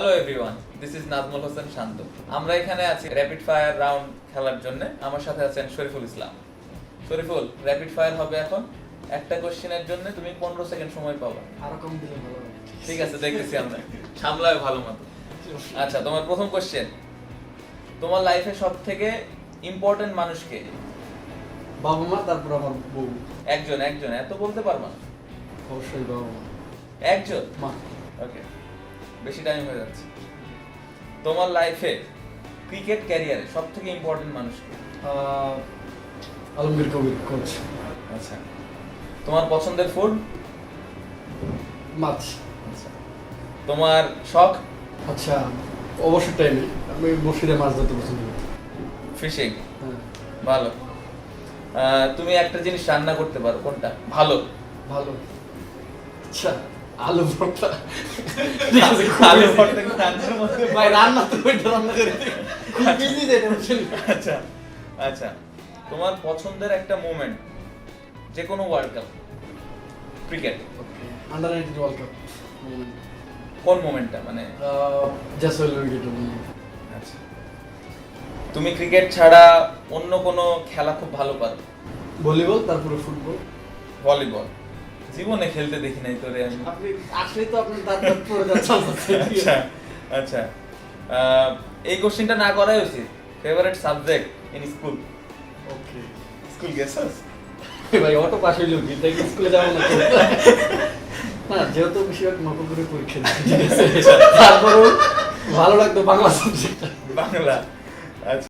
Hello everyone, this is Nazmul Hossain Shanto. আমরা এখানে আছি র্যাপিড ফায়ার রাউন্ড খেলার জন্য। আমার সাথে আছেন শরীফুল ইসলাম। শরীফুল, র্যাপিড ফায়ার হবে এখন। একটা কোশ্চেনের জন্য তুমি 15 সেকেন্ড সময় পাবা। আরো কম দিলে ভালো হয়। ঠিক আছে, দেখতেছি আমরা। সামলায় ভালো মতো। আচ্ছা, তোমার প্রথম কোশ্চেন, তোমার লাইফে সবথেকে ইম্পর্টেন্ট মানুষকে? বাবা মা, তারপর আমার বউ। একজন, এত বলতে পারবা না? অবশ্যই বাবা মা। একজন? মা। ওকে, বেশি টাইম হয়ে যাচ্ছে। তোমার লাইফে ক্রিকেট ক্যারিয়ারে সবথেকে ইম্পর্টেন্ট মানুষকে? আলমগীর কবির, কোচ। আচ্ছা, তোমার পছন্দের ফুড? মাছ। আচ্ছা, তোমার শখ? আচ্ছা, অবসর টাইমে আমি বসিরে মাছ ধরতে পছন্দ করি। ফিশিং। হ্যাঁ। ভালো। তুমি একটা জিনিস রান্না করতে পারো, কোনটা? ভালো। ভালো। আচ্ছা, আলু ভর্তা। আলু ভর্তা কি রান্নার মধ্যে? ভাই রান্না তো ওইটা রান্না করি। খুব ইজি যেটা বুঝছেন। আচ্ছা আচ্ছা, তোমার পছন্দের একটা মোমেন্ট, যে কোনো world cup, cricket, under 19 world cup. কোন মোমেন্টটা মানে? জাসওয়াল উইকেট। আচ্ছা, তুমি ক্রিকেট ছাড়া অন্য কোনো খেলা খুব ভালো পারো? ভলিবল, তারপরে ফুটবল। ভলিবল? জীবনে খেলতে দেখি নাই তোরে আমি। আপনি আসলে তো আপনি তার পরে যাচ্ছেন। আচ্ছা আচ্ছা, এই কোশ্চেনটা না করাই উচিত। Favourite subject in school? Okay. School গেছস? ভাই অটো পাস হইলো কি, তাই স্কুলে যাবো না তো? না, যেহেতু বেশিরভাগ নকল করে পরীক্ষা দিচ্ছি, তারপরেও ভালো লাগতো বাংলা সাবজেক্টটা। বাংলা? আচ্ছা।